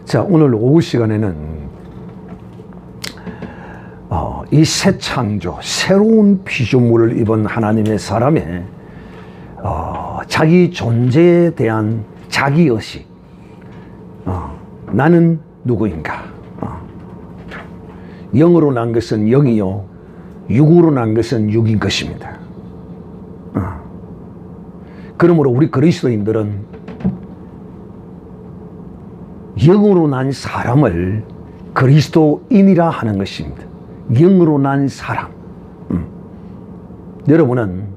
자, 오늘 오후 시간에는 이 새 창조, 새로운 피조물을 입은 하나님의 사람의 자기 존재에 대한 자기의식, 나는 누구인가, 영으로 난 것은 영이요 육으로 난 것은 육인 것입니다. 그러므로 우리 그리스도인들은 영으로 난 사람을 그리스도인이라 하는 것입니다. 영으로 난 사람. 여러분은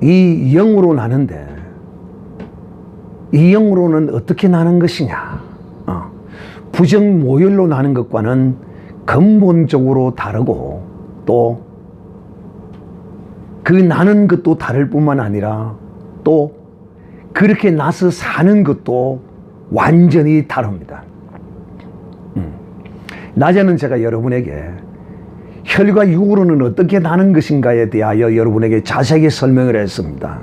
이 영으로 나는데 이 영으로는 어떻게 나는 것이냐? 부정모열로 나는 것과는 근본적으로 다르고 또 그 나는 것도 다를 뿐만 아니라 또 그렇게 나서 사는 것도 완전히 다릅니다. 낮에는 제가 여러분에게 혈과 육으로는 어떻게 나는 것인가에 대하여 여러분에게 자세하게 설명을 했습니다.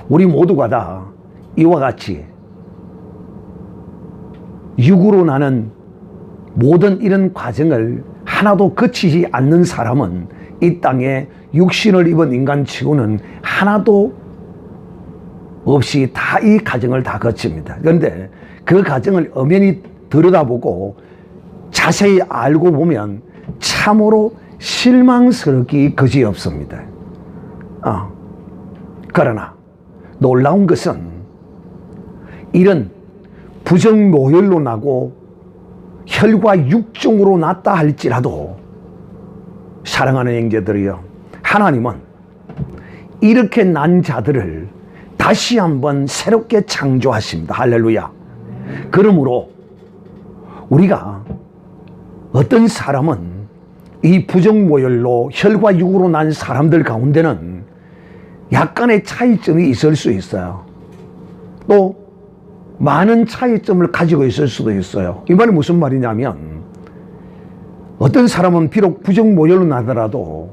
우리 모두가 다 이와 같이 육으로 나는 모든 이런 과정을 하나도 거치지 않는 사람은 이 땅에 육신을 입은 인간치고는 하나도 없이 다 이 과정을 다 거칩니다. 그런데 그 과정을 엄연히 들여다보고 자세히 알고 보면 참으로 실망스럽기 그지없습니다. 그러나 놀라운 것은 이런 부정모열로 나고 혈과 육종으로 났다 할지라도 사랑하는 형제들이여, 하나님은 이렇게 난 자들을 다시 한번 새롭게 창조하십니다. 할렐루야. 그러므로 우리가 어떤 사람은 이 부정모열로 혈과 육으로 난 사람들 가운데는 약간의 차이점이 있을 수 있어요. 또 많은 차이점을 가지고 있을 수도 있어요. 이 말이 무슨 말이냐면, 어떤 사람은 비록 부정모열로 나더라도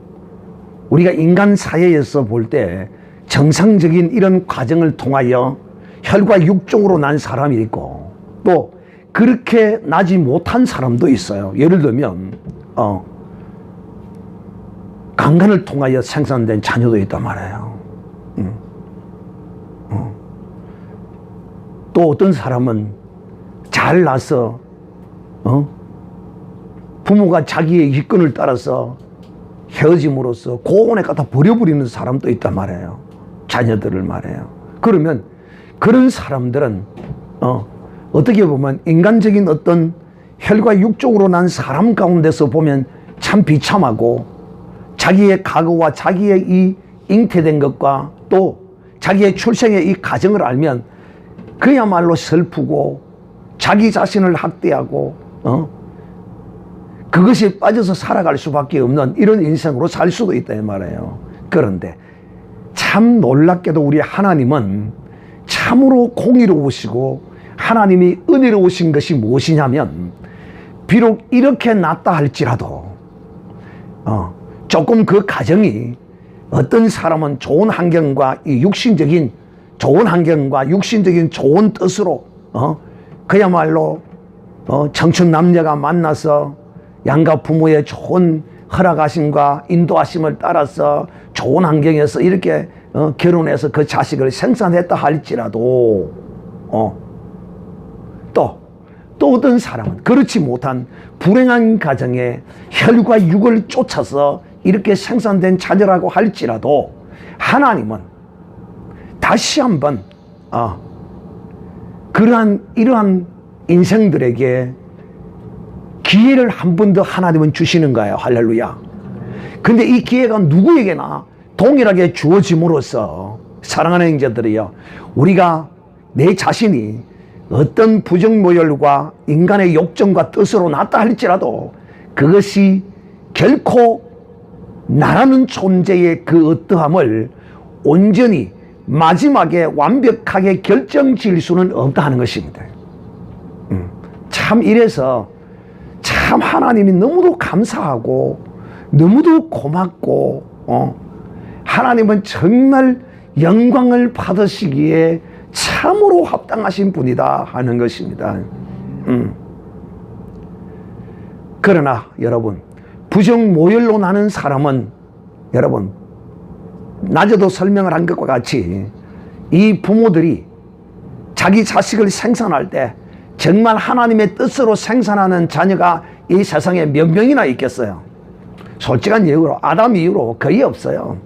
우리가 인간 사회에서 볼 때 정상적인 이런 과정을 통하여 혈과 육종으로 난 사람이 있고 또 그렇게 나지 못한 사람도 있어요. 예를 들면 강간을 통하여 생산된 자녀도 있단 말이에요. 또 어떤 사람은 잘 나서 부모가 자기의 이권을 따라서 헤어짐으로써 고원에 갖다 버려버리는 사람도 있단 말이에요. 자녀들을 말해요. 그러면 그런 사람들은 어떻게 보면 인간적인 어떤 혈과 육종으로 난 사람 가운데서 보면 참 비참하고, 자기의 과거와 자기의 이 잉태된 것과 또 자기의 출생의 이 과정을 알면 그야말로 슬프고 자기 자신을 학대하고 그것이 빠져서 살아갈 수밖에 없는 이런 인생으로 살 수도 있다 이 말이에요. 그런데 참 놀랍게도 우리 하나님은 참으로 공의로우시고 하나님이 은혜로우신 것이 무엇이냐면, 비록 이렇게 났다 할지라도 조금 그 가정이 어떤 사람은 좋은 환경과 이 육신적인 좋은 환경과 육신적인 좋은 뜻으로 그야말로 청춘 남녀가 만나서 양가 부모의 좋은 허락하심과 인도하심을 따라서 좋은 환경에서 이렇게 결혼해서 그 자식을 생산했다 할지라도 또 어떤 사람은 그렇지 못한 불행한 가정에 혈과 육을 쫓아서 이렇게 생산된 자녀라고 할지라도 하나님은 다시 한번 이러한 인생들에게 기회를 한 번 더 하나님은 주시는 거예요. 할렐루야. 근데 이 기회가 누구에게나 동일하게 주어짐으로써 사랑하는 형제들이여, 우리가 내 자신이 어떤 부정모열과 인간의 욕정과 뜻으로 났다 할지라도 그것이 결코 나라는 존재의 그 어떠함을 온전히 마지막에 완벽하게 결정지을 수는 없다 하는 것입니다. 참 이래서 참 하나님이 너무도 감사하고 너무도 고맙고 하나님은 정말 영광을 받으시기에 참으로 합당하신 분이다 하는 것입니다. 그러나 여러분, 부정모혈로 나는 사람은 여러분, 낮에도 설명을 한 것과 같이 이 부모들이 자기 자식을 생산할 때 정말 하나님의 뜻으로 생산하는 자녀가 이 세상에 몇 명이나 있겠어요? 솔직한 얘기로 아담 이후로 거의 없어요.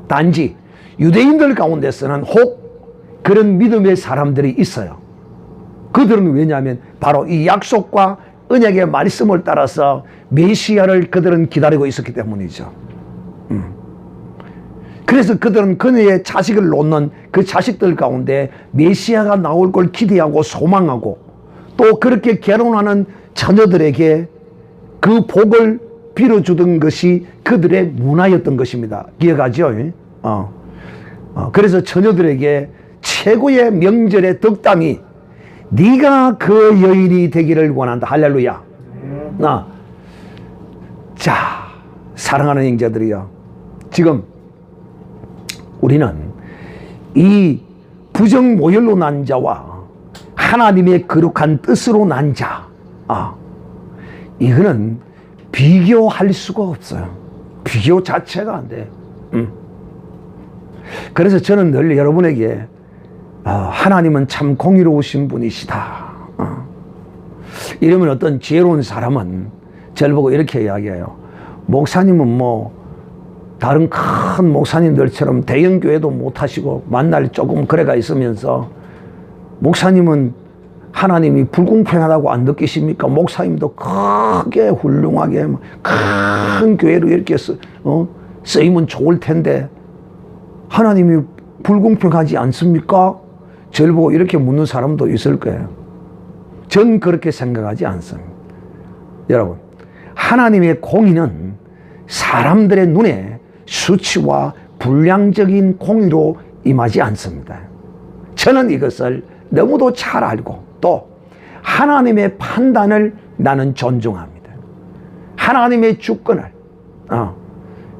단지 유대인들 가운데서는 혹 그런 믿음의 사람들이 있어요. 그들은 왜냐하면 바로 이 약속과 언약의 말씀을 따라서 메시아를 그들은 기다리고 있었기 때문이죠. 그래서 그들은 그녀의 자식을 놓는 그 자식들 가운데 메시아가 나올 걸 기대하고 소망하고, 또 그렇게 결혼하는 처녀들에게 그 복을 빌어주던 것이 그들의 문화였던 것입니다. 기억하죠? 그래서 처녀들에게 최고의 명절의 덕담이 네가 그 여인이 되기를 원한다. 할렐루야. 자, 사랑하는 형제들이요, 지금 우리는 이 부정모혈로 난 자와 하나님의 거룩한 뜻으로 난 자, 이거는 비교할 수가 없어요. 비교 자체가 안 돼. 그래서 저는 늘 여러분에게 하나님은 참 공의로우신 분이시다. 이러면 어떤 지혜로운 사람은 저를 보고 이렇게 이야기해요. 목사님은 뭐 다른 큰 목사님들처럼 대형 교회도 못 하시고 만날 조금 거래가 있으면서 목사님은 하나님이 불공평하다고 안 느끼십니까? 목사님도 크게 훌륭하게 큰 교회로 이렇게 쓰이면 좋을 텐데 하나님이 불공평하지 않습니까? 저를 보고 이렇게 묻는 사람도 있을 거예요. 전 그렇게 생각하지 않습니다. 여러분, 하나님의 공의는 사람들의 눈에 수치와 불량적인 공의로 임하지 않습니다. 저는 이것을 너무도 잘 알고 또 하나님의 판단을 나는 존중합니다. 하나님의 주권을,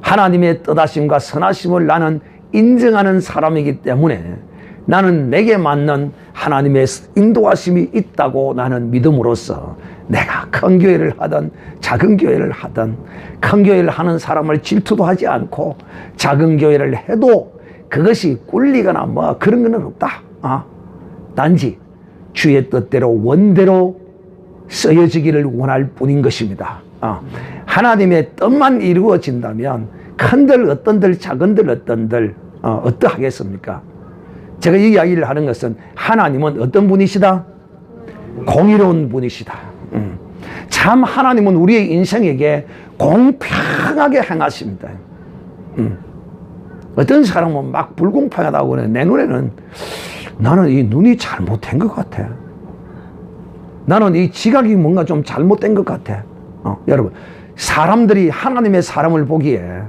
하나님의 뜻하심과 선하심을 나는 인정하는 사람이기 때문에 나는 내게 맞는 하나님의 인도하심이 있다고 나는 믿음으로써 내가 큰 교회를 하든 작은 교회를 하든, 큰 교회를 하는 사람을 질투도 하지 않고 작은 교회를 해도 그것이 꿀리거나 뭐 그런 건 없다. 단지 주의 뜻대로 원대로 쓰여지기를 원할 뿐인 것입니다. 하나님의 뜻만 이루어진다면 큰들 어떤들 작은들 어떤들 어떠하겠습니까? 제가 이 이야기를 하는 것은 하나님은 어떤 분이시다? 공의로운 분이시다. 참 하나님은 우리의 인생에게 공평하게 행하십니다. 어떤 사람은 막 불공평하다고 하는, 내 눈에는 나는 이 눈이 잘못된 것 같아. 나는 이 지각이 뭔가 좀 잘못된 것 같아. 여러분, 사람들이 하나님의 사람을 보기에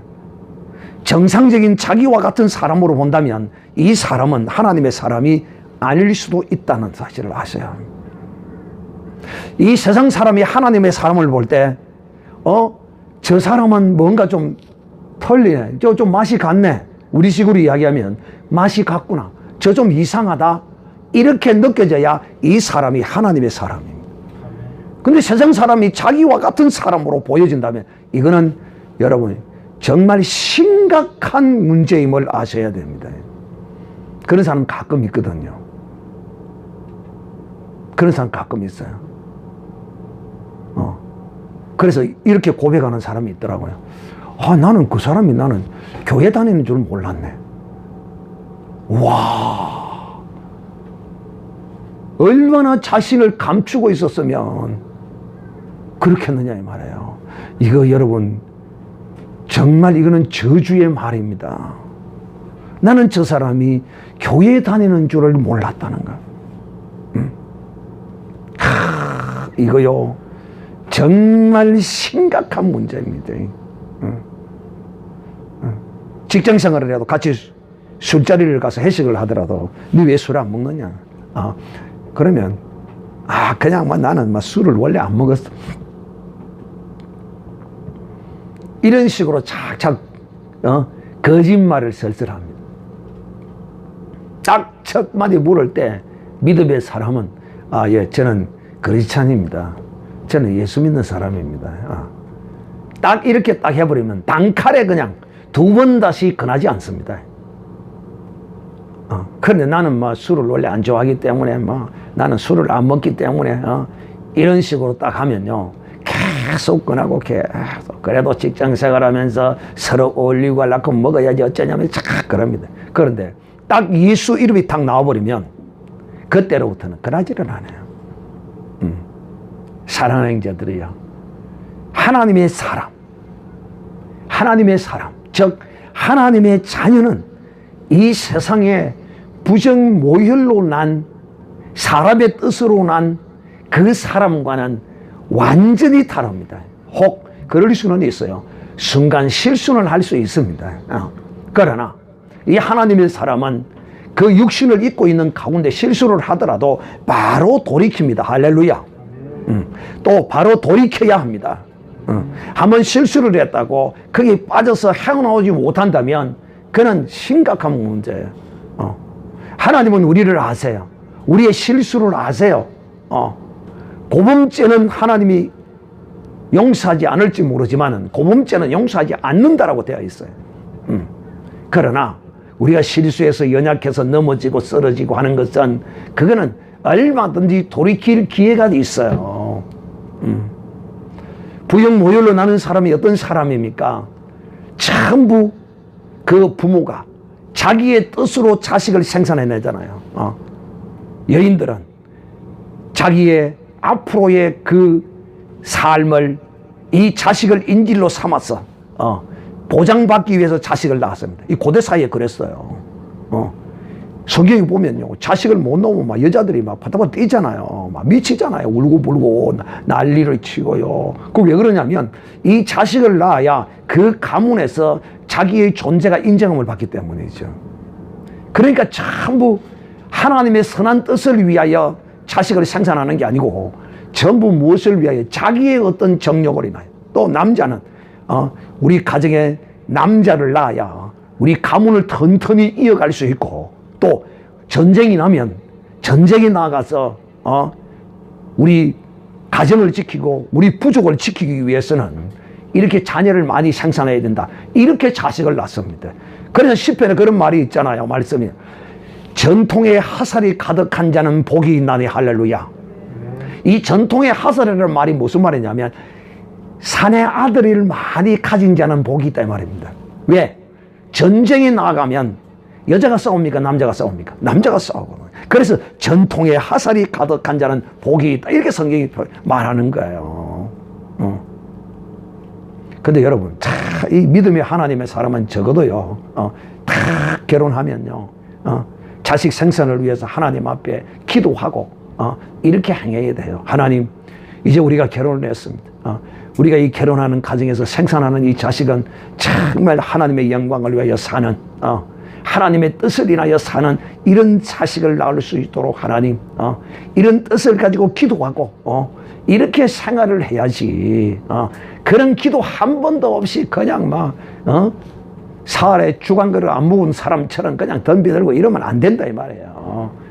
정상적인 자기와 같은 사람으로 본다면 이 사람은 하나님의 사람이 아닐 수도 있다는 사실을 아셔야 합니다. 이 세상 사람이 하나님의 사람을 볼 때 저 사람은 뭔가 좀 털리네, 좀 맛이 갔네, 우리식으로 이야기하면 맛이 갔구나, 저 좀 이상하다, 이렇게 느껴져야 이 사람이 하나님의 사람입니다. 근데 세상 사람이 자기와 같은 사람으로 보여진다면 이거는 여러분 정말 심각한 문제임을 아셔야 됩니다. 그런 사람 가끔 있거든요. 그런 사람 가끔 있어요. 그래서 이렇게 고백하는 사람이 있더라고요. 나는 그 사람이 나는 교회 다니는 줄 몰랐네. 와, 얼마나 자신을 감추고 있었으면 그렇겠느냐 이 말이에요. 이거 여러분 정말 이거는 저주의 말입니다. 나는 저 사람이 교회 다니는 줄을 몰랐다는 거. 이거요 정말 심각한 문제입니다. 직장 생활을 해도 같이 술자리를 가서 회식을 하더라도 니 왜 술 안 먹느냐? 그러면 그냥 나는 술을 원래 안 먹었어. 이런 식으로 착착 거짓말을 설설합니다. 딱 첫 마디 물을 때 믿음의 사람은 예, 저는 그리스찬입니다. 저는 예수 믿는 사람입니다. 딱 이렇게 딱 해버리면 단칼에 그냥 두 번 다시 권하지 않습니다. 그런데 나는 뭐 술을 원래 안 좋아하기 때문에 나는 술을 안 먹기 때문에 이런 식으로 딱 하면요, 계속 권하고 계속, 그래도 직장 생활하면서 서로 어울리고 하려고 먹어야지 어쩌냐면 쫙 그럽니다. 그런데 딱 예수 이름이 딱 나와버리면 그때로부터는 권하지를 않아요. 사랑하는 자들이요, 하나님의 사람, 즉 하나님의 자녀는 이 세상에 부정모혈로 난, 사람의 뜻으로 난 그 사람과는 완전히 다릅니다. 혹 그럴 수는 있어요. 순간 실수는 할 수 있습니다. 그러나 이 하나님의 사람은 그 육신을 입고 있는 가운데 실수를 하더라도 바로 돌이킵니다. 할렐루야. 또 바로 돌이켜야 합니다. 한번 실수를 했다고 거기에 빠져서 헤어나오지 못한다면 그는 심각한 문제예요. 하나님은 우리를 아세요. 우리의 실수를 아세요. 고범죄는 하나님이 용서하지 않을지 모르지만 고범죄는 용서하지 않는다라고 되어 있어요. 그러나 우리가 실수해서 연약해서 넘어지고 쓰러지고 하는 것은 그거는 얼마든지 돌이킬 기회가 있어요. 부정모혈로 나는 사람이 어떤 사람입니까? 전부 그 부모가 자기의 뜻으로 자식을 생산해내잖아요. 여인들은 자기의 앞으로의 그 삶을 이 자식을 인질로 삼아서 보장받기 위해서 자식을 낳았습니다. 이 고대 사이에 그랬어요. 성경에 보면요, 자식을 못 낳으면 막 여자들이 막 바다바다 뛰잖아요. 막 미치잖아요. 울고 불고 난리를 치고요. 그 왜 그러냐면 이 자식을 낳아야 그 가문에서 자기의 존재가 인정함을 받기 때문이죠. 그러니까 전부 하나님의 선한 뜻을 위하여 자식을 생산하는 게 아니고 전부 무엇을 위하여 자기의 어떤 정욕을 인하여. 또 남자는 우리 가정에 남자를 낳아야 우리 가문을 튼튼히 이어갈 수 있고, 또 전쟁이 나면 전쟁에 나가서 우리 가정을 지키고 우리 부족을 지키기 위해서는 이렇게 자녀를 많이 생산해야 된다. 이렇게 자식을 낳습니다. 그래서 시편에 그런 말이 있잖아요. 말씀이 전통의 화살이 가득한 자는 복이 있나니 할렐루야. 이 전통의 화살이라는 말이 무슨 말이냐면 사내 아들을 많이 가진 자는 복이 있다 이 말입니다. 왜? 전쟁에 나가면 여자가 싸웁니까? 남자가 싸웁니까? 남자가 싸우고. 그래서 전통의 화살이 가득한 자는 복이 있다. 이렇게 성경이 말하는 거예요. 근데 여러분, 이 믿음의 하나님의 사람은 적어도요, 다 결혼하면요, 자식 생산을 위해서 하나님 앞에 기도하고, 이렇게 행해야 돼요. 하나님, 이제 우리가 결혼을 했습니다. 우리가 이 결혼하는 가정에서 생산하는 이 자식은 정말 하나님의 영광을 위하여 사는, 하나님의 뜻을 인하여 사는 이런 자식을 낳을 수 있도록 하나님, 이런 뜻을 가지고 기도하고, 이렇게 생활을 해야지. 그런 기도 한 번도 없이 그냥 막, 사활에 주간거를 안 먹은 사람처럼 그냥 덤비들고 이러면 안 된다 이 말이에요.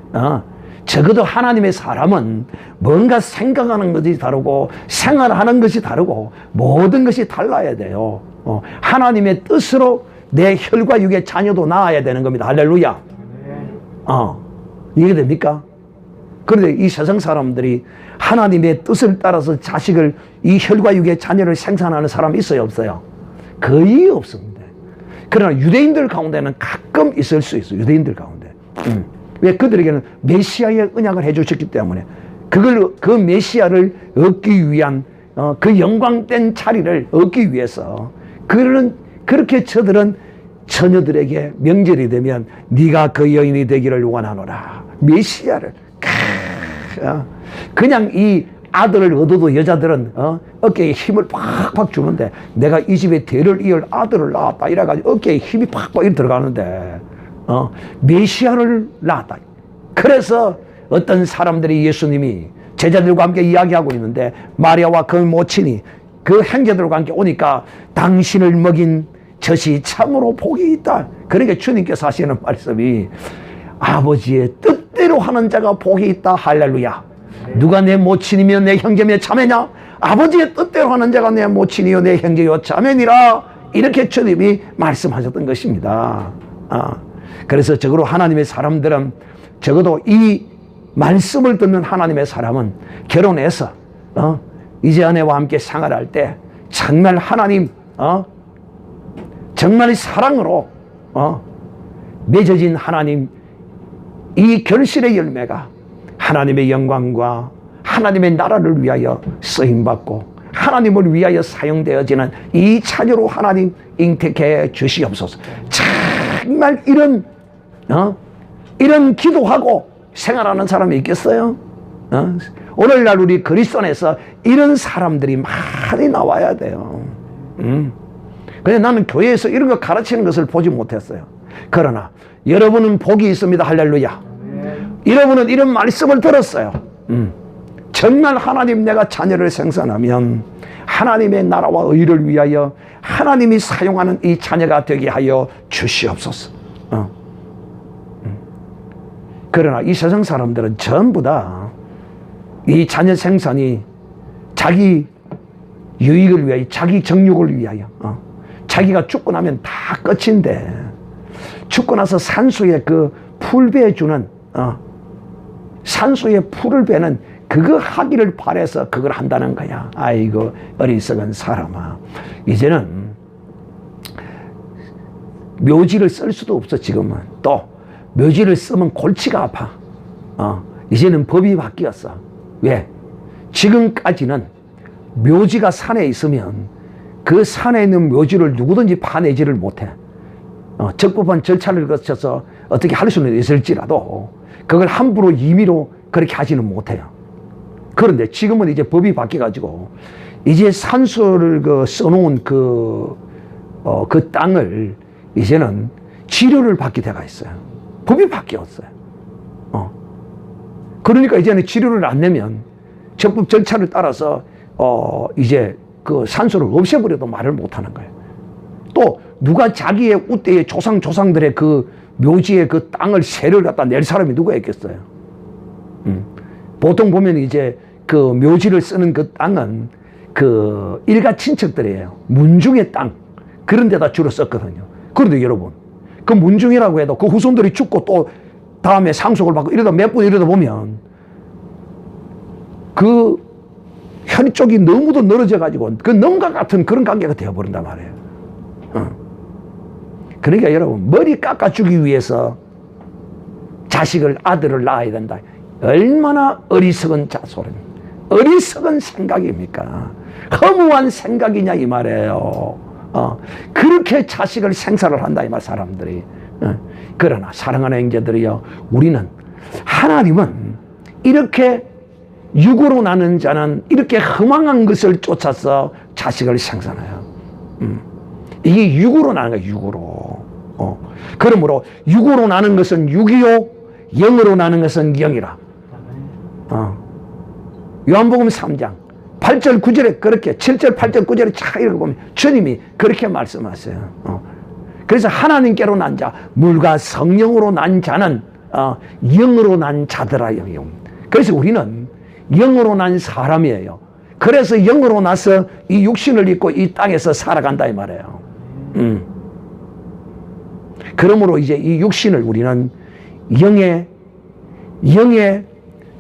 적어도 하나님의 사람은 뭔가 생각하는 것이 다르고 생활하는 것이 다르고 모든 것이 달라야 돼요. 하나님의 뜻으로 내 혈과 육의 자녀도 낳아야 되는 겁니다. 할렐루야. 이해됩니까? 그런데 이 세상 사람들이 하나님의 뜻을 따라서 자식을, 이 혈과 육의 자녀를 생산하는 사람이 있어요, 없어요? 거의 없습니다. 그러나 유대인들 가운데는 가끔 있을 수 있어요. 유대인들 가운데. 왜? 그들에게는 메시아의 언약을 해주셨기 때문에 그 메시아를 얻기 위한 그 영광된 자리를 얻기 위해서 그렇게 저들은 처녀들에게 명절이 되면 네가 그 여인이 되기를 원하노라. 메시아를 그냥 이 아들을 얻어도 여자들은 어깨에 힘을 팍팍 주는데 내가 이 집에 대를 이을 아들을 낳았다 이래가지고 어깨에 힘이 팍팍 이렇게 들어가는데 메시아를 낳았다. 그래서 어떤 사람들이 예수님이 제자들과 함께 이야기하고 있는데 마리아와 그 모친이 그 형제들과 함께 오니까 당신을 먹인 젖이 참으로 복이 있다. 그러니까 주님께서 하시는 말씀이 아버지의 뜻대로 하는 자가 복이 있다. 할렐루야. 누가 내 모친이며 내 형제며 자매냐? 아버지의 뜻대로 하는 자가 내 모친이요 내 형제요 자매니라. 이렇게 주님이 말씀하셨던 것입니다. 그래서 적어도 하나님의 사람들은, 적어도 이 말씀을 듣는 하나님의 사람은 결혼해서 이제 아내와 함께 생활할 때 정말 하나님 정말 사랑으로 맺어진 하나님 이 결실의 열매가 하나님의 영광과 하나님의 나라를 위하여 쓰임받고 하나님을 위하여 사용되어지는 이 자녀로 하나님 잉택해 주시옵소서. 정말 이런 기도하고 생활하는 사람이 있겠어요? 오늘날 우리 그리스도 안에서 이런 사람들이 많이 나와야 돼요. 근데 나는 교회에서 이런 거 가르치는 것을 보지 못했어요. 그러나 여러분은 복이 있습니다. 할렐루야. 여러분은 이런 말씀을 들었어요. 정말 하나님 내가 자녀를 생산하면 하나님의 나라와 의를 위하여 하나님이 사용하는 이 자녀가 되게 하여 주시옵소서. 그러나 이 세상 사람들은 전부 다 이 자녀 생산이 자기 유익을 위하여, 자기 정욕을 위하여, 자기가 죽고 나면 다 끝인데, 죽고 나서 산소에 그 풀배 주는, 산소에 풀을 베는 그거 하기를 바래서 그걸 한다는 거야. 아이고 어리석은 사람아. 이제는 묘지를 쓸 수도 없어. 지금은 또 묘지를 쓰면 골치가 아파. 이제는 법이 바뀌었어. 왜? 지금까지는 묘지가 산에 있으면 그 산에 있는 묘지를 누구든지 파내지를 못해. 적법한 절차를 거쳐서 어떻게 할 수는 있을지라도 그걸 함부로 임의로 그렇게 하지는 못해요. 그런데 지금은 이제 법이 바뀌어가지고 이제 산소를 써놓은 그 땅을 이제는 치료를 받게 돼가 있어요. 법이 바뀌었어요. 그러니까 이제는 치료를 안 내면 적법 절차를 따라서 이제 그 산소를 없애버려도 말을 못하는 거예요. 또 누가 자기의 우때의 조상들의 그 묘지의 그 땅을 세를 갖다 낼 사람이 누가 있겠어요? 보통 보면 이제 그 묘지를 쓰는 그 땅은 그 일가 친척들이에요. 문중의 땅 그런 데다 주로 썼거든요. 그런데 여러분 그 문중이라고 해도 그 후손들이 죽고 또 다음에 상속을 받고 이러다 몇 분 이러다 보면 그 혈이 쪽이 너무도 늘어져 가지고 그 넘과 같은 그런 관계가 되어버린단 말이에요. 그러니까 여러분 머리 깎아주기 위해서 자식을 아들을 낳아야 된다. 얼마나 어리석은 자소는 어리석은 생각입니까? 허무한 생각이냐 이 말이에요. 그렇게 자식을 생사를 한다 이 말 사람들이. 그러나 사랑하는 형제들이여 우리는 하나님은 이렇게 육으로 나는 자는 이렇게 허망한 것을 쫓아서 자식을 생산해요. 이게 육으로 나는 거예요. 육으로. 그러므로 육으로 나는 것은 육이요 영으로 나는 것은 영이라. 요한복음 3장 8절 9절에 그렇게 7절 8절 9절에 쫙 읽어보면 주님이 그렇게 말씀하세요. 그래서 하나님께로 난 자, 물과 성령으로 난 자는 영으로 난 자들아 영이요. 그래서 우리는 영으로 난 사람이에요. 그래서 영으로 나서 이 육신을 입고 이 땅에서 살아간다 이 말이에요. 그러므로 이제 이 육신을 우리는 영에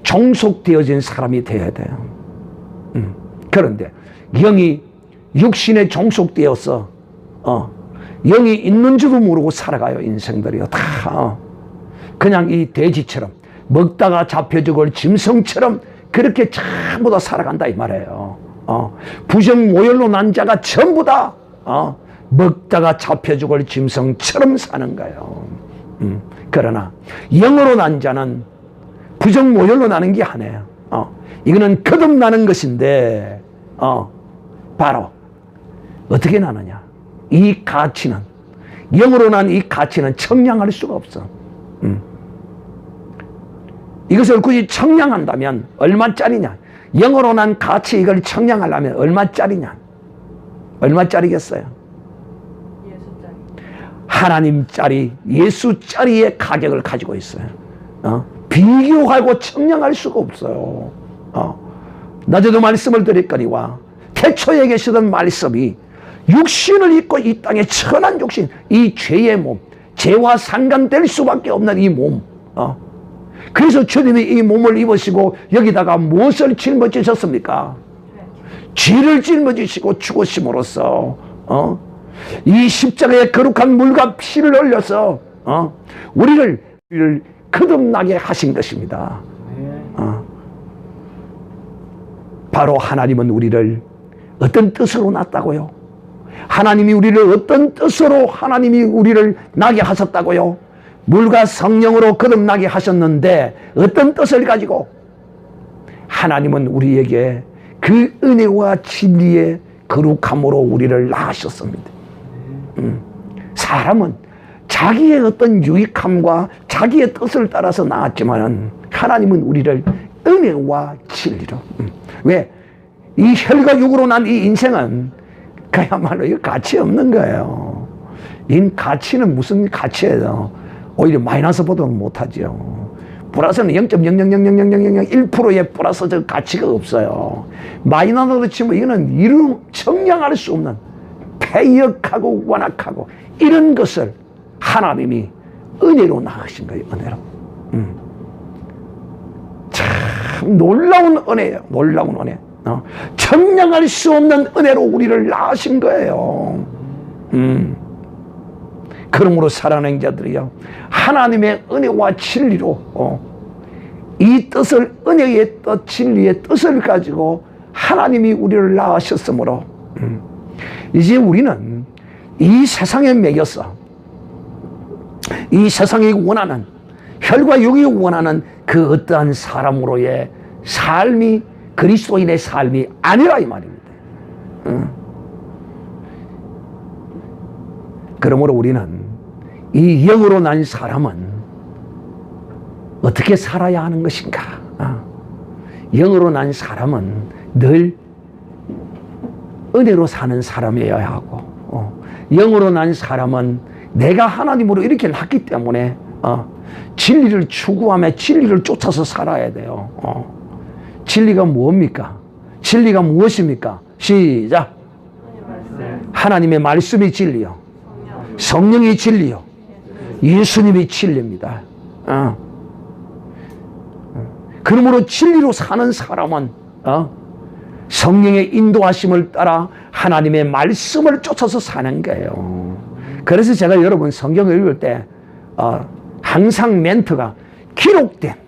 종속되어진 사람이 되어야 돼요. 그런데 영이 육신에 종속되어서 영이 있는 줄도 모르고 살아가요. 인생들이요. 다 그냥 이 돼지처럼 먹다가 잡혀 죽을 짐승처럼 그렇게 전부 다 살아간다 이 말이에요. 부정모혈로 난 자가 전부 다 먹다가 잡혀 죽을 짐승처럼 사는 거예요. 그러나 영으로 난 자는 부정모혈로 나는 게 아니에요. 이거는 거듭나는 것인데 바로 어떻게 나느냐. 이 가치는 영으로 난 이 가치는 청량할 수가 없어. 이것을 굳이 청량한다면 얼마짜리냐. 영으로 난 가치 이걸 청량하려면 얼마짜리냐. 얼마짜리겠어요? 하나님짜리, 예수짜리의 가격을 가지고 있어요. 비교하고 청량할 수가 없어요. 낮에도 말씀을 드렸거니와 태초에 계시던 말씀이 육신을 입고 이 땅에 천한 육신, 이 죄의 몸, 죄와 상관될 수밖에 없는 이 몸. 그래서 주님이 이 몸을 입으시고 여기다가 무엇을 짊어지셨습니까? 죄를 짊어지시고 죽으심으로써 이 십자가에 거룩한 물과 피를 흘려서 우리를 거듭나게 하신 것입니다. 바로 하나님은 우리를 어떤 뜻으로 낳았다고요? 하나님이 우리를 어떤 뜻으로 하나님이 우리를 나게 하셨다고요? 물과 성령으로 거듭나게 하셨는데 어떤 뜻을 가지고? 하나님은 우리에게 그 은혜와 진리의 거룩함으로 우리를 낳으셨습니다. 사람은 자기의 어떤 유익함과 자기의 뜻을 따라서 낳았지만 하나님은 우리를 은혜와 진리로. 왜? 이 혈과 육으로 난 이 인생은 그야말로 가치 없는 거예요. 이 가치는 무슨 가치예요? 오히려 마이너스보다는 못하죠. 플러스는 0.0000001%의 플러스적 가치가 없어요. 마이너스로 치면 이거는 이름 청량할 수 없는 패역하고 완악하고 이런 것을 하나님이 은혜로 낳으신 거예요. 은혜로. 참 놀라운 은혜예요. 놀라운 은혜. 청량할 수 없는 은혜로 우리를 낳으신 거예요. 그러므로 사랑하는 자들이요, 하나님의 은혜와 진리로 이 뜻을, 은혜의 뜻, 진리의 뜻을 가지고 하나님이 우리를 낳으셨으므로 이제 우리는 이 세상에 매여서 이 세상이 원하는, 혈과 육이 원하는 그 어떠한 사람으로의 삶이 그리스도인의 삶이 아니라 이 말입니다. 그러므로 우리는 이 영으로 난 사람은 어떻게 살아야 하는 것인가? 영으로 난 사람은 늘 은혜로 사는 사람이어야 하고, 영으로 난 사람은 내가 하나님으로 이렇게 낳기 때문에 진리를 추구하며 진리를 쫓아서 살아야 돼요. 진리가 뭡니까? 진리가 무엇입니까? 시작. 하나님의 말씀이 진리요, 성령이 진리요, 예수님이 진리입니다. 그러므로 진리로 사는 사람은 성령의 인도하심을 따라 하나님의 말씀을 쫓아서 사는 거예요. 그래서 제가 여러분 성경을 읽을 때 항상 멘트가 기록된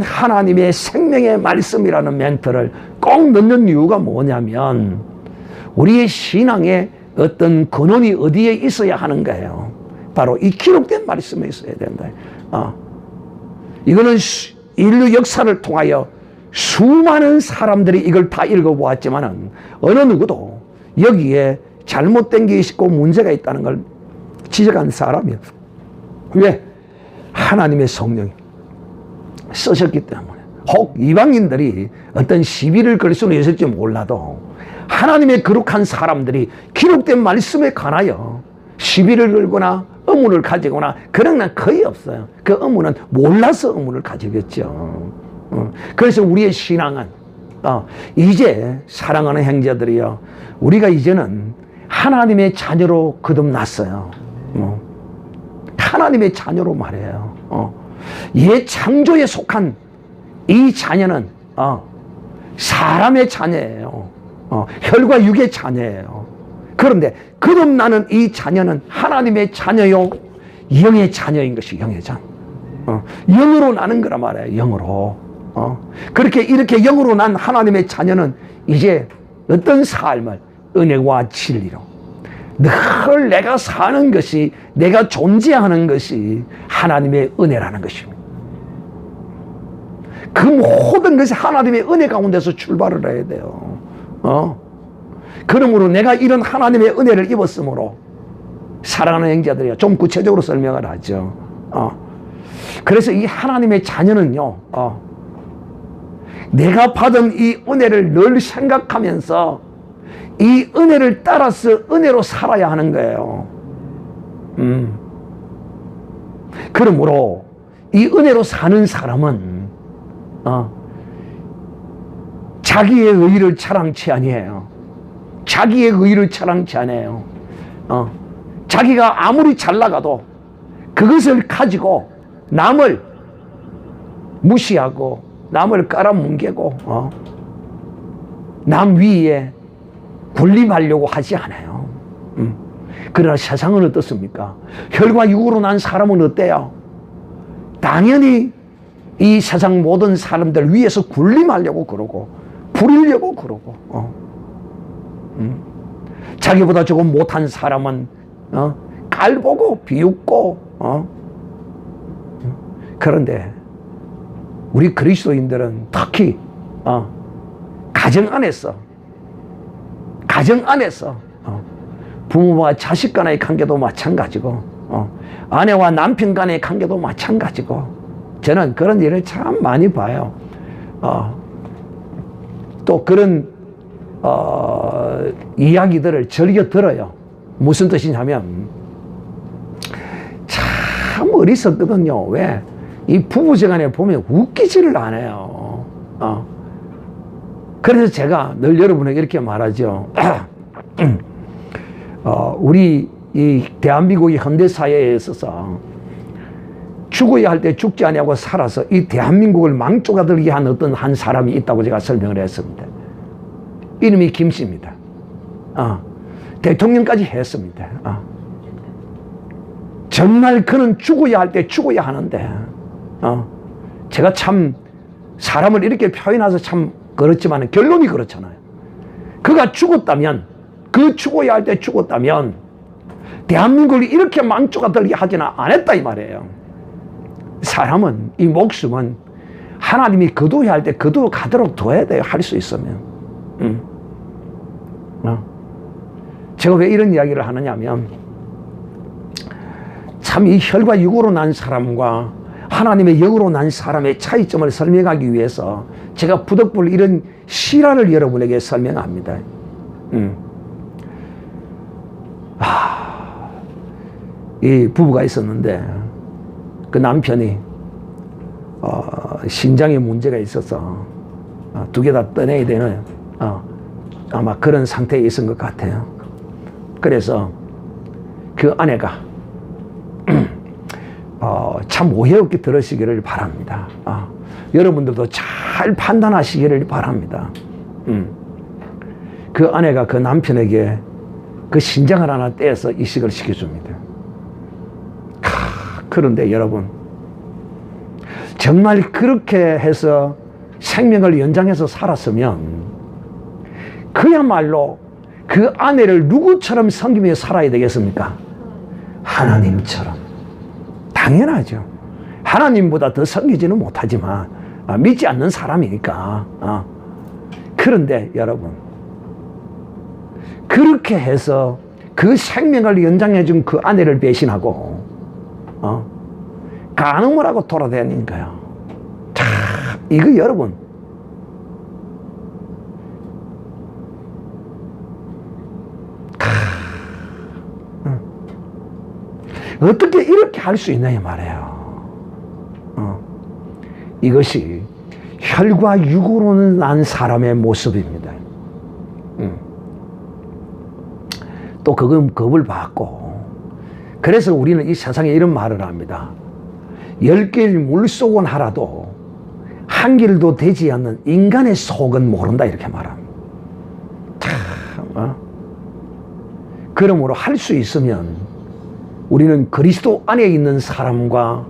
하나님의 생명의 말씀이라는 멘트를 꼭 넣는 이유가 뭐냐면 우리의 신앙의 어떤 근원이 어디에 있어야 하는 거예요. 바로 이 기록된 말씀에 있어야 된다. 이거는 인류 역사를 통하여 수많은 사람들이 이걸 다 읽어보았지만 어느 누구도 여기에 잘못된 게 있고 문제가 있다는 걸 지적한 사람이 없어요. 왜? 하나님의 성령이 쓰셨기 때문에. 혹 이방인들이 어떤 시비를 걸 수는 있을지 몰라도 하나님의 거룩한 사람들이 기록된 말씀에 관하여 시비를 걸거나 의문을 가지거나 그런 건 거의 없어요. 그 의문은 몰라서 의문을 가지겠죠. 그래서 우리의 신앙은 이제 사랑하는 형제들이요, 우리가 이제는 하나님의 자녀로 거듭났어요. 하나님의 자녀로 말해요. 옛 창조에 속한 이 자녀는 사람의 자녀예요. 혈과 육의 자녀예요. 그런데 거듭나는 이 자녀는 하나님의 자녀요, 영의 자녀인 것이 영의 자녀. 영으로 나는 거란 말이에요. 영으로. 그렇게 이렇게 영으로 난 하나님의 자녀는 이제 어떤 삶을 은혜와 진리로 늘 내가 사는 것이, 내가 존재하는 것이 하나님의 은혜라는 것입니다. 그 모든 것이 하나님의 은혜 가운데서 출발을 해야 돼요. 그러므로 내가 이런 하나님의 은혜를 입었으므로 사랑하는 형제들이요, 좀 구체적으로 설명을 하죠. 그래서 이 하나님의 자녀는요, 내가 받은 이 은혜를 늘 생각하면서 이 은혜를 따라서 은혜로 살아야 하는 거예요. 그러므로 이 은혜로 사는 사람은 자기의 의의를 자랑치 아니해요. 자기의 의의를 자랑치 않아요. 자기가 아무리 잘 나가도 그것을 가지고 남을 무시하고 남을 깔아뭉개고 남 위에 군림하려고 하지 않아요. 그러나 세상은 어떻습니까? 혈과 육으로 난 사람은 어때요? 당연히 이 세상 모든 사람들 위에서 군림하려고 그러고 부리려고 그러고 자기보다 조금 못한 사람은 깔보고 비웃고 그런데 우리 그리스도인들은 특히 가정 안에서 부모와 자식 간의 관계도 마찬가지고 아내와 남편 간의 관계도 마찬가지고 저는 그런 일을 참 많이 봐요. 또 그런 이야기들을 즐겨 들어요. 무슨 뜻이냐면 참 어리석거든요. 왜? 이 부부지간에 보면 웃기지를 않아요. 그래서 제가 늘 여러분에게 이렇게 말하죠. 우리 이 대한민국의 현대사회에 있어서 죽어야 할 때 죽지 아니하고 살아서 이 대한민국을 망조가들게 한 어떤 한 사람이 있다고 제가 설명을 했습니다. 이름이 김씨입니다. 대통령까지 했습니다. 정말 그는 죽어야 할 때 죽어야 하는데 제가 참 사람을 이렇게 표현해서 참 그렇지만 결론이 그렇잖아요. 그가 죽었다면 그 죽어야 할 때 죽었다면 대한민국을 이렇게 망조가 들게 하지는 않았다 이 말이에요. 사람은 이 목숨은 하나님이 거두어야 할 때 거두어 가도록 둬야 돼요. 할 수 있으면. 제가 왜 이런 이야기를 하느냐면 참 이 혈과 육으로 난 사람과 하나님의 영으로 난 사람의 차이점을 설명하기 위해서 제가 부득불 이런 실화를 여러분에게 설명합니다. 이 부부가 있었는데 그 남편이 신장에 문제가 있어서 두 개 다 떠내야 되는 아마 그런 상태에 있은 것 같아요. 그래서 그 아내가 참 오해 없게 들으시기를 바랍니다. 여러분들도 잘 판단하시기를 바랍니다. 그 아내가 그 남편에게 그 신장을 하나 떼어서 이식을 시켜줍니다. 그런데 여러분 정말 그렇게 해서 생명을 연장해서 살았으면 그야말로 그 아내를 누구처럼 섬기며 살아야 되겠습니까? 하나님처럼. 당연하죠. 하나님보다 더 섬기지는 못하지만 믿지 않는 사람이니까. 그런데 여러분 그렇게 해서 그 생명을 연장해 준 그 아내를 배신하고 간음을 하고 돌아다니는 거예요. 자, 이거 여러분 어떻게 이렇게 할 수 있냐 말이에요. 이것이 혈과 육으로는 난 사람의 모습입니다. 또 그건 겁을 받고 그래서 우리는 이 세상에 이런 말을 합니다. 10개의 물속은 하라도 한 길도 되지 않는 인간의 속은 모른다 이렇게 말합니다. 참, 그러므로 할 수 있으면 우리는 그리스도 안에 있는 사람과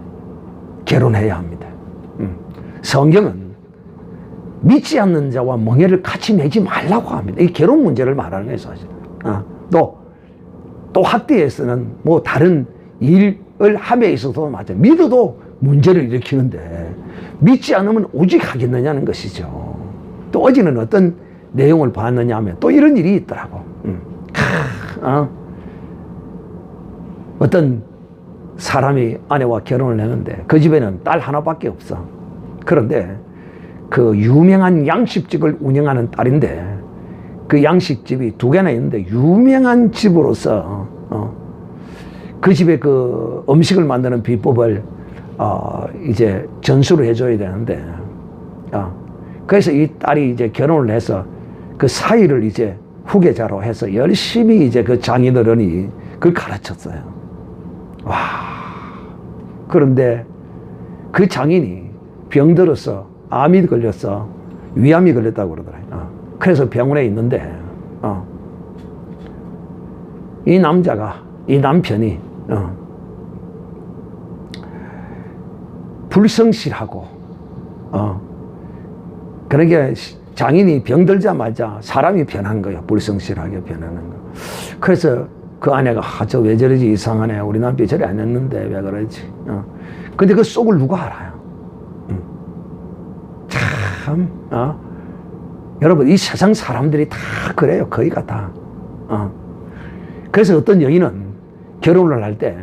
결혼해야 합니다. 성경은 믿지 않는 자와 멍에를 같이 매지 말라고 합니다. 이 결혼 문제를 말하는 거예요, 사실. 또 학대에서는 뭐 다른 일을 함에 있어서도 맞아요. 믿어도 문제를 일으키는데 믿지 않으면 오직 하겠느냐는 것이죠. 또 어제는 어떤 내용을 봤느냐 하면 또 이런 일이 있더라고. 어떤 사람이 아내와 결혼을 했는데 그 집에는 딸 하나밖에 없어. 그런데 그 유명한 양식집을 운영하는 딸인데 그 양식집이 2개나 있는데 유명한 집으로서 그 집에 그 음식을 만드는 비법을 이제 전수를 해줘야 되는데, 그래서 이 딸이 이제 결혼을 해서 그 사위를 이제 후계자로 해서 열심히 이제 그 장인어른이 그걸 가르쳤어요. 와. 그런데 그 장인이 병들어서 암이 걸렸어. 위암이 걸렸다고 그러더라고요. 그래서 병원에 있는데, 이 남편이, 불성실하고, 그러니까 장인이 병들자마자 사람이 변한 거예요. 불성실하게 변하는 거. 그래서 그 아내가, 저 왜 저러지? 이상하네. 우리 남편이 저래 안 했는데 왜 그러지? 근데 그 속을 누가 알아요? 참, 여러분, 이 세상 사람들이 다 그래요. 거의가 다. 그래서 어떤 여인은 결혼을 할 때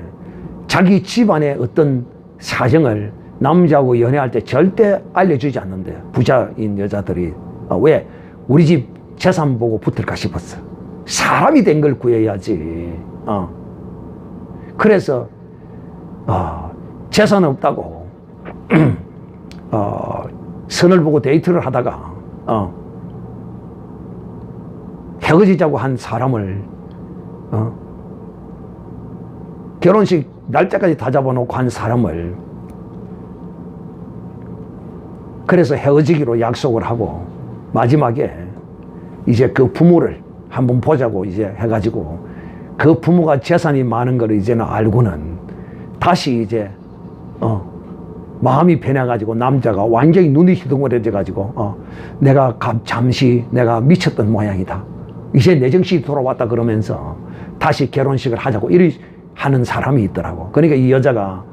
자기 집안의 어떤 사정을 남자하고 연애할 때 절대 알려주지 않는데요. 부자인 여자들이. 왜? 우리 집 재산 보고 붙을까 싶었어. 사람이 된 걸 구해야지. 그래서 재산 없다고 선을 보고 데이트를 하다가 헤어지자고 한 사람을 결혼식 날짜까지 다 잡아놓고 한 사람을, 그래서 헤어지기로 약속을 하고 마지막에 이제 그 부모를 한번 보자고 이제 해가지고 그 부모가 재산이 많은 걸 이제는 알고는 다시 이제 마음이 변해가지고 남자가 완전히 눈이 희둥그레져가지고 내가 잠시 내가 미쳤던 모양이다. 이제 내 정신이 돌아왔다 그러면서 다시 결혼식을 하자고 이리 하는 사람이 있더라고. 그러니까 이 여자가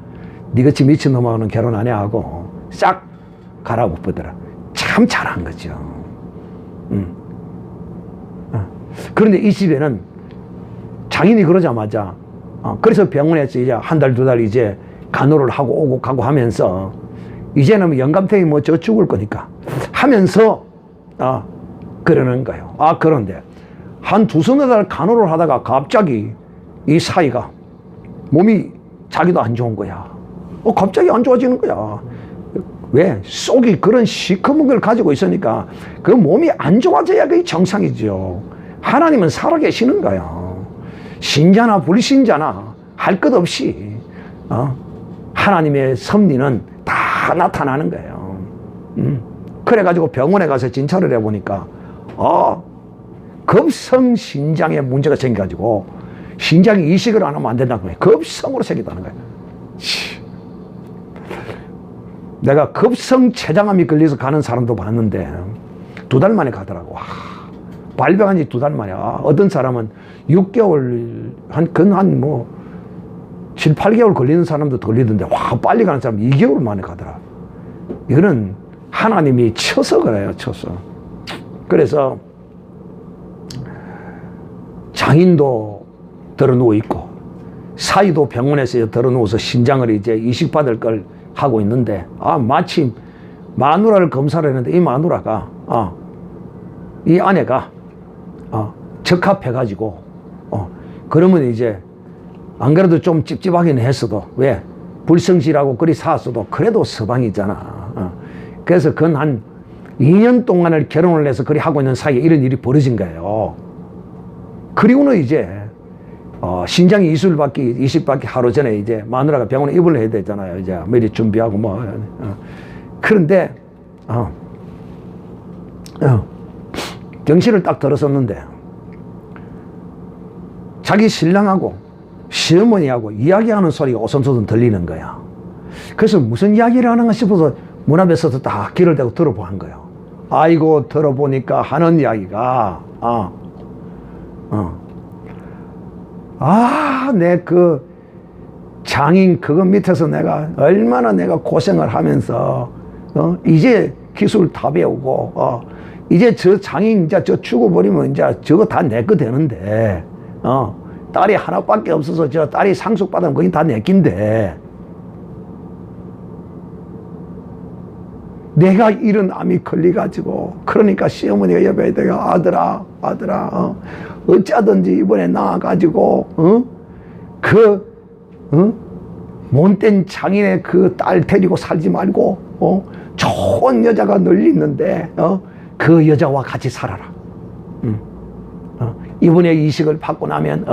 니같이 미친놈하고는 결혼 안 해 하고 싹 가라고 보더라. 참 잘한 거죠. 그런데 이 집에는 장인이 그러자마자 그래서 병원에서 이제 한 달, 두 달 이제 간호를 하고 오고 가고 하면서 이제는 영감탱이 뭐 저 죽을 거니까 하면서 그러는 거예요. 그런데 한 두서너 달 간호를 하다가 갑자기 이 사이가 몸이 자기도 안 좋은 거야. 갑자기 안 좋아지는 거야. 왜? 속이 그런 시커먼 걸 가지고 있으니까 그 몸이 안 좋아져야 그게 정상이죠. 하나님은 살아계시는 거예요. 신자나 불신자나 할 것 없이 하나님의 섭리는 다 나타나는 거예요. 그래가지고 병원에 가서 진찰을 해보니까 급성신장에 문제가 생겨가지고 신장이 이식을 안 하면 안 된다는 거예요. 급성으로 생겼다는 거예요. 내가 급성췌장암이 걸려서 가는 사람도 봤는데 2달 만에 가더라고. 발병한 지 2달 만에. 어떤 사람은 6개월, 한 뭐 7, 8개월 걸리는 사람도 걸리던데 빨리 가는 사람 2개월 만에 가더라. 이거는 하나님이 쳐서 그래요. 쳐서. 그래서 장인도 들어누워 있고 사위도 병원에서 들어누워서 신장을 이제 이식받을 걸 하고 있는데 마침 마누라를 검사를 했는데 이 마누라가 이 아내가 적합해가지고 그러면 이제 안 그래도 좀 찝찝하긴 했어도 왜 불성실하고 그리 살았어도 그래도 서방이잖아. 그래서 그건 한 2년 동안을 결혼을 해서 그리 하고 있는 사이에 이런 일이 벌어진 거예요. 그리고는 이제 신장 이식받기 하루 전에 이제 마누라가 병원에 입원을 해야 되잖아요. 이제 미리 준비하고 뭐. 그런데 정신을 딱 들었었는데 자기 신랑하고 시어머니하고 이야기하는 소리가 오손도손 들리는 거야. 그래서 무슨 이야기를 하는가 싶어서 문 앞에서도 딱 귀를 대고 들어보는 거예요. 아이고 들어보니까 하는 이야기가 내 그 장인 그거 밑에서 내가 얼마나 내가 고생을 하면서 이제 기술 다 배우고 이제 저 장인 이제 저 죽어버리면 이제 저거 다 내 거 되는데 딸이 하나밖에 없어서 저 딸이 상속받으면 그게 다 내 낀데 내가 이런 암이 걸려가지고 그러니까 시어머니가 옆에 내가 아들아 어찌하든지 이번에 나와가지고 그 못된 장인의 그 딸 데리고 살지 말고 좋은 여자가 널리 있는데 그 여자와 같이 살아라. 이분의 이식을 받고 나면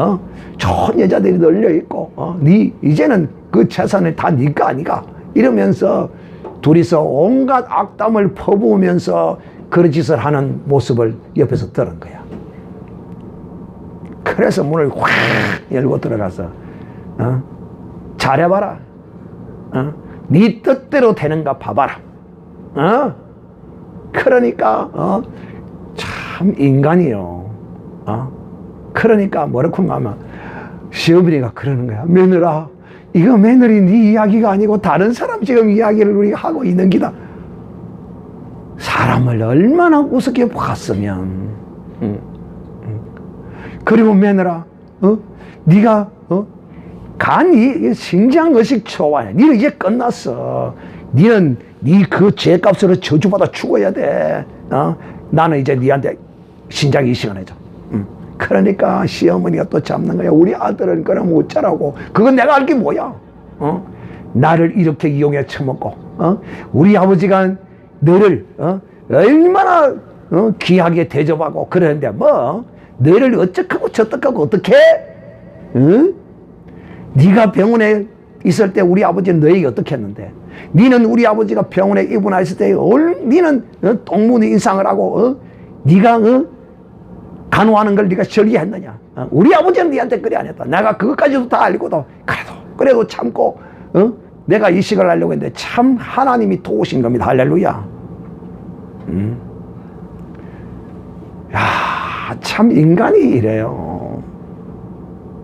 좋은 여자들이 널려 있고 네 이제는 그 재산이 다 네가 아니가 이러면서 둘이서 온갖 악담을 퍼부으면서 그런 짓을 하는 모습을 옆에서 들은 거야. 그래서 문을 확 열고 들어가서 잘해봐라. 네 뜻대로 되는가 봐봐라. 그러니까 참 인간이요. 그러니까 뭐라고인가 하면 시어머니가 그러는 거야. 며느라, 이거 며느리 네 이야기가 아니고 다른 사람 지금 이야기를 우리가 하고 있는 기다. 사람을 얼마나 우습게 봤으면. 그리고 며느라, 네가 간이 신장 의식 초과야. 니는 이제 끝났어. 니는 네 그 죄값으로 저주받아 죽어야 돼. 나는 이제 니한테 신장 이식을 해줘. 그러니까 시어머니가 또 잡는 거야. 우리 아들은 그럼 어쩌라고. 그건 내가 알기 뭐야. 나를 이렇게 이용해 처먹고 우리 아버지가 너를 얼마나 귀하게 대접하고 그러는데 뭐 너를 어쩌고 저떡하고 어떻게? 네가 병원에 있을 때 우리 아버지는 너에게 어떻게 했는데? 니는 우리 아버지가 병원에 입원했을 때 니는 똥문이 인상을 하고 네가 간호하는 걸 네가 설계했느냐? 우리 아버지는 네한테 그래 안 했다. 내가 그것까지도 다 알고도 그래도 참고 내가 이식을 하려고 했는데 참 하나님이 도우신 겁니다. 할렐루야. 야, 참 인간이 이래요.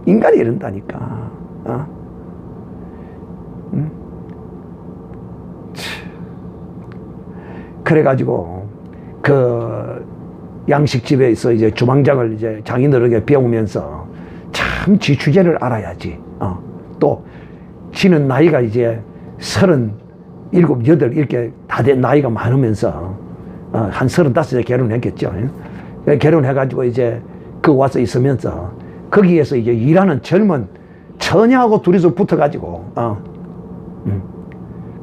인간이 이런다니까. 그래가지고 그 양식집에서 이제 주방장을 이제 장인어른에게 배우면서 참 지 주제를 알아야지. 또 지는 나이가 이제 37, 8 이렇게 다 된 나이가 많으면서 한 35에 결혼했겠죠. 결혼해가지고 이제 그 와서 있으면서 거기에서 이제 일하는 젊은 처녀하고 둘이서 붙어가지고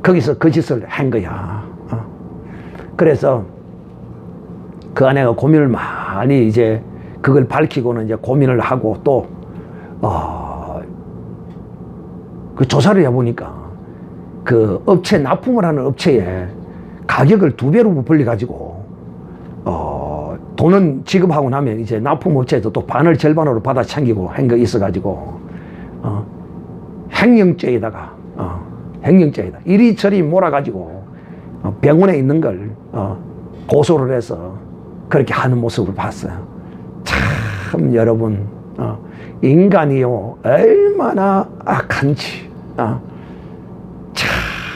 거기서 그 짓을 한 거야. 그래서 그 아내가 고민을 많이 이제 그걸 밝히고는 이제 고민을 하고 또 그 조사를 해보니까 그 업체 납품을 하는 업체에 가격을 2배로 부풀려 가지고 돈은 지급하고 나면 이제 납품 업체에서 또 반을 절반으로 받아 챙기고 한 거 있어 가지고 횡령죄에다가 이리저리 몰아가지고 병원에 있는 걸 고소를 해서 그렇게 하는 모습을 봤어요. 참 여러분 인간이요 얼마나 악한지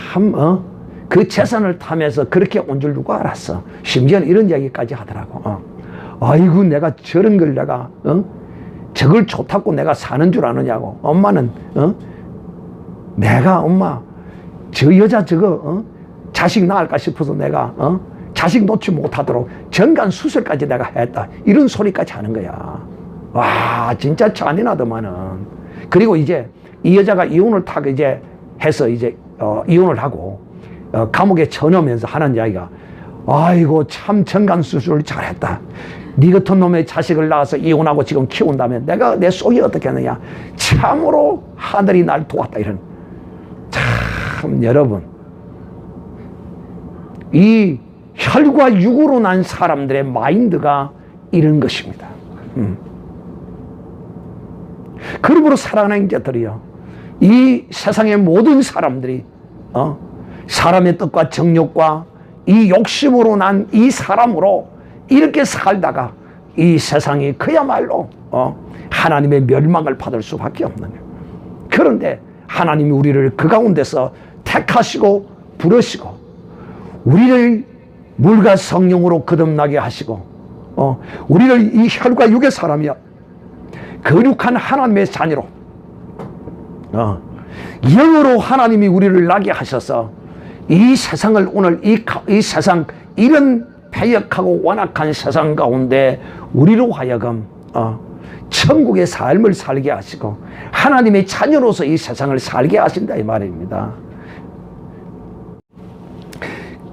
참 그 재산을 타면서 그렇게 온 줄 누가 알았어. 심지어는 이런 이야기까지 하더라고. 아이고 내가 저런 걸 내가 저걸 좋다고 내가 사는 줄 아느냐고. 엄마는 내가 엄마 저 여자 저거 자식 낳을까 싶어서 내가 자식 놓지 못하도록 정관 수술까지 내가 했다. 이런 소리까지 하는 거야. 와 진짜 잔인하더만은. 그리고 이제 이 여자가 이혼을 딱 이제 해서 이제 이혼을 하고 감옥에 쳐넣으면서 하는 이야기가 아이고 참 정관 수술을 잘했다. 네 같은 놈의 자식을 낳아서 이혼하고 지금 키운다면 내가 내 속이 어떻게 하느냐. 참으로 하늘이 날 도왔다. 이런. 참 여러분 이 혈과 육으로 난 사람들의 마인드가 이런 것입니다. 그러므로 사랑하는 자들이요 이 세상의 모든 사람들이 사람의 뜻과 정욕과 이 욕심으로 난 이 사람으로 이렇게 살다가 이 세상이 그야말로 하나님의 멸망을 받을 수밖에 없는 거예요. 그런데 하나님이 우리를 그 가운데서 택하시고 부르시고 우리를 물과 성령으로 거듭나게 하시고 우리를 이 혈과 육의 사람이야 거룩한 하나님의 자녀로 영으로 하나님이 우리를 나게 하셔서 이 세상을 오늘 이 세상 이런 패역하고 완악한 세상 가운데 우리로 하여금 천국의 삶을 살게 하시고 하나님의 자녀로서 이 세상을 살게 하신다 이 말입니다.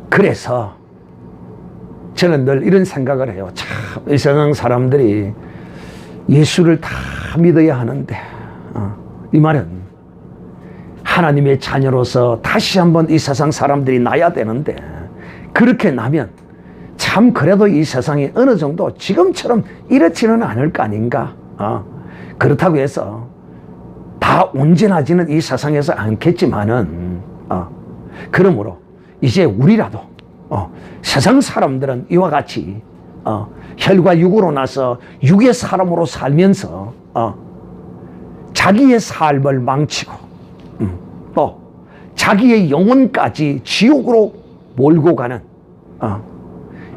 그래서 저는 늘 이런 생각을 해요. 참 이 세상 사람들이 예수를 다 믿어야 하는데 이 말은 하나님의 자녀로서 다시 한번 이 세상 사람들이 나야 되는데 그렇게 나면 참 그래도 이 세상이 어느 정도 지금처럼 이렇지는 않을 거 아닌가. 그렇다고 해서 다 온전하지는 이 세상에서 않겠지만은 그러므로 이제 우리라도 세상 사람들은 이와 같이 혈과 육으로 나서 육의 사람으로 살면서 자기의 삶을 망치고 또 자기의 영혼까지 지옥으로 몰고 가는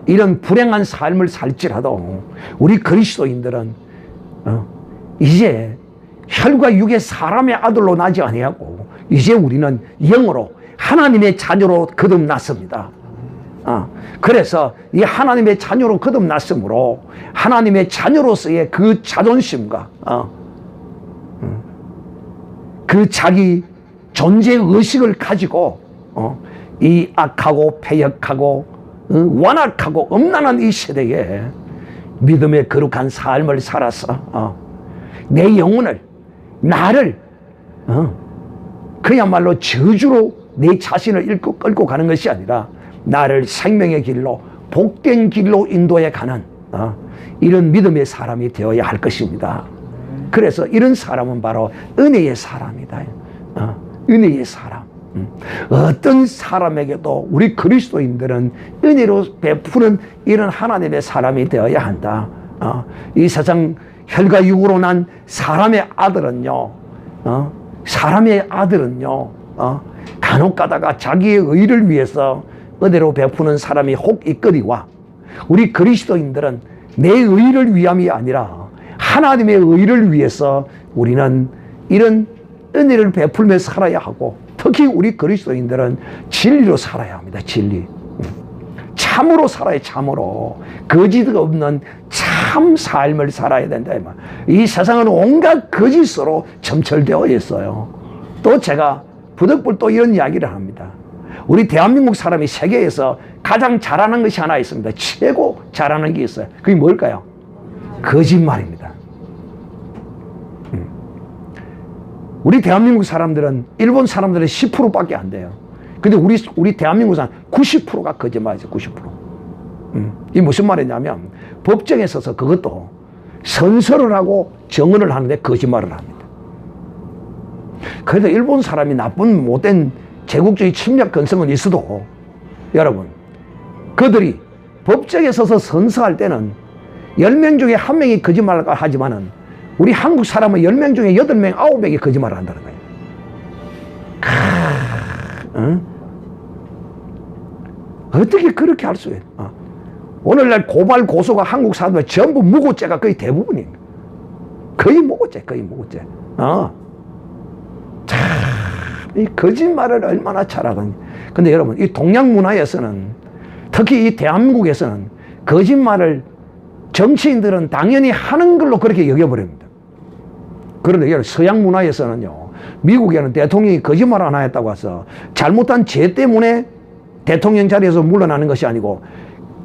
이런 불행한 삶을 살지라도 우리 그리스도인들은 이제 혈과 육의 사람의 아들로 나지 아니하고 이제 우리는 영으로 하나님의 자녀로 거듭났습니다. 그래서 이 하나님의 자녀로 거듭났으므로 하나님의 자녀로서의 그 자존심과 그 자기 존재 의식을 가지고 이 악하고 패역하고 완악하고 음란한 이 세대에 믿음의 거룩한 삶을 살아서 내 영혼을 나를 그야말로 저주로 내 자신을 끌고 가는 것이 아니라 나를 생명의 길로 복된 길로 인도해 가는 이런 믿음의 사람이 되어야 할 것입니다. 그래서 이런 사람은 바로 은혜의 사람이다. 은혜의 사람. 어떤 사람에게도 우리 그리스도인들은 은혜로 베푸는 이런 하나님의 사람이 되어야 한다. 이 세상 혈과 육으로 난 사람의 아들은요, 간혹 가다가 자기의 의를 위해서 은혜로 베푸는 사람이 혹 있거니와 우리 그리스도인들은 내 의를 위함이 아니라 하나님의 의를 위해서 우리는 이런 은혜를 베풀며 살아야 하고 특히 우리 그리스도인들은 진리로 살아야 합니다. 진리. 참으로 살아야 참으로 거짓 없는 참 삶을 살아야 된다. 이 세상은 온갖 거짓으로 점철되어 있어요. 또 제가 부득불 또 이런 이야기를 합니다. 우리 대한민국 사람이 세계에서 가장 잘하는 것이 하나 있습니다. 최고 잘하는 게 있어요. 그게 뭘까요? 거짓말입니다. 우리 대한민국 사람들은 일본 사람들의 10%밖에 안 돼요. 근데 우리 대한민국 사람 90%가 거짓말이죠. 90%. 이게 무슨 말이냐면 법정에 서서 그것도 선서를 하고 정언을 하는데 거짓말을 합니다. 그래도 일본 사람이 나쁜 못된 제국주의 침략 근성은 있어도 여러분 그들이 법정에 서서 선서할 때는 10명 중에 1명이 거짓말을 하지만은 우리 한국 사람은 10명 중에 8명, 9명이 거짓말을 한다는 거예요. 어떻게 그렇게 할 수 있어요? 오늘날 고발 고소가 한국 사람들 전부 무고죄가 거의 대부분이에요. 거의 무고죄. 이 거짓말을 얼마나 잘하더니. 근데 여러분, 이 동양 문화에서는 특히 이 대한민국에서는 거짓말을 정치인들은 당연히 하는 걸로 그렇게 여겨버립니다. 그런데 여러분, 서양 문화에서는요, 미국에는 대통령이 거짓말 하나 했다고 해서 잘못한 죄 때문에 대통령 자리에서 물러나는 것이 아니고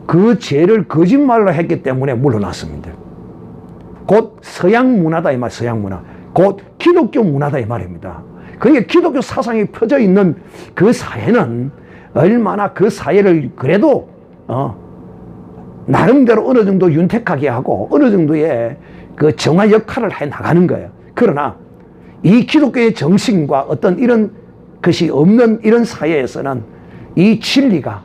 그 죄를 거짓말로 했기 때문에 물러났습니다. 곧 서양 문화다 이 말, 서양 문화. 곧 기독교 문화다 이 말입니다. 그러니까 기독교 사상이 펴져 있는 그 사회는 얼마나 그 사회를 그래도 나름대로 어느 정도 윤택하게 하고 어느 정도의 그 정화 역할을 해 나가는 거예요. 그러나 이 기독교의 정신과 어떤 이런 것이 없는 이런 사회에서는 이 진리가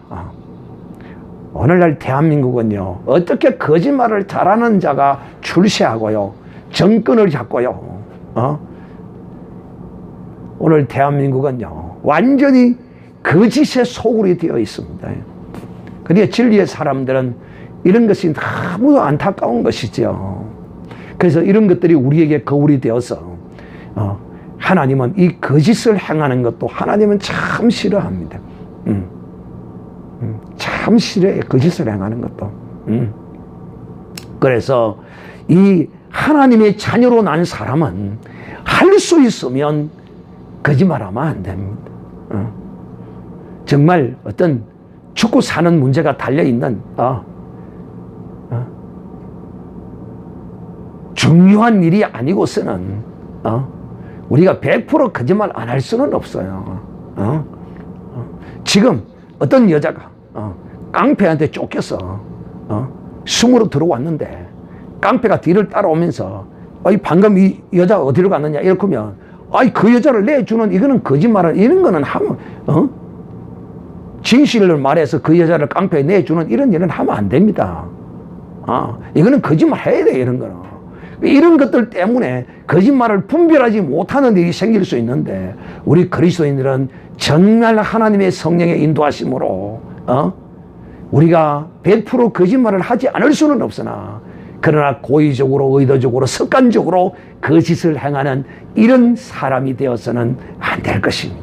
오늘날 대한민국은요, 어떻게 거짓말을 잘하는 자가 출세하고요, 정권을 잡고요, 오늘 대한민국은요, 완전히 거짓의 소굴이 되어 있습니다. 그러니까 진리의 사람들은 이런 것이 너무 안타까운 것이죠. 그래서 이런 것들이 우리에게 거울이 되어서 하나님은 이 거짓을 행하는 것도 하나님은 참 싫어합니다. 참 싫어해, 거짓을 행하는 것도. 그래서 이 하나님의 자녀로 난 사람은 할 수 있으면 거짓말하면 안 됩니다. 정말 어떤 죽고 사는 문제가 달려있는 중요한 일이 아니고서는 우리가 100% 거짓말 안 할 수는 없어요. 지금 어떤 여자가 깡패한테 쫓겨서 숨으로 들어왔는데 깡패가 뒤를 따라오면서 방금 이 여자가 어디로 갔느냐 이렇게 하면 그 여자를 내주는 이거는 거짓말을 이런 거는 하면 진실을 말해서 그 여자를 깡패에 내주는 이런 일은 하면 안 됩니다. 이거는 거짓말 해야 돼. 이런 거는 이런 것들 때문에 거짓말을 분별하지 못하는 일이 생길 수 있는데 우리 그리스도인들은 정말 하나님의 성령의 인도하심으로 우리가 100% 거짓말을 하지 않을 수는 없으나 그러나 고의적으로 의도적으로 습관적으로 거짓을 행하는 이런 사람이 되어서는 안 될 것입니다.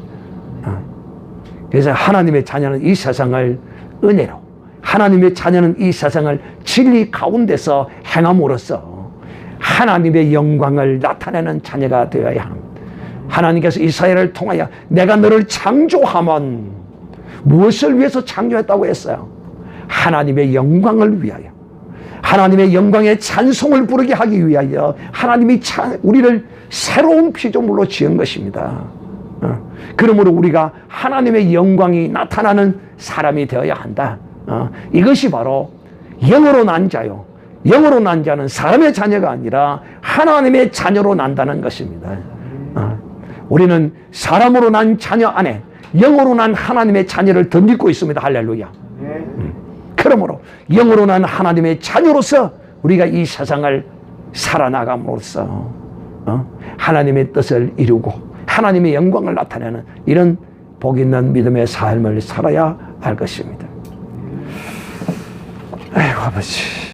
그래서 하나님의 자녀는 이 세상을 은혜로, 하나님의 자녀는 이 세상을 진리 가운데서 행함으로써 하나님의 영광을 나타내는 자녀가 되어야 합니다. 하나님께서 이스라엘을 통하여 내가 너를 창조하면 무엇을 위해서 창조했다고 했어요? 하나님의 영광을 위하여, 하나님의 영광의 찬송을 부르게 하기 위하여 하나님이 우리를 새로운 피조물로 지은 것입니다. 그러므로 우리가 하나님의 영광이 나타나는 사람이 되어야 한다. 이것이 바로 영으로 난 자요. 영으로 난 자는 사람의 자녀가 아니라 하나님의 자녀로 난다는 것입니다. 우리는 사람으로 난 자녀 안에 영으로 난 하나님의 자녀를 더 믿고 있습니다. 할렐루야. 그러므로 영으로 난 하나님의 자녀로서 우리가 이 세상을 살아나감으로써 하나님의 뜻을 이루고 하나님의 영광을 나타내는 이런 복 있는 믿음의 삶을 살아야 할 것입니다. 아이고 아버지.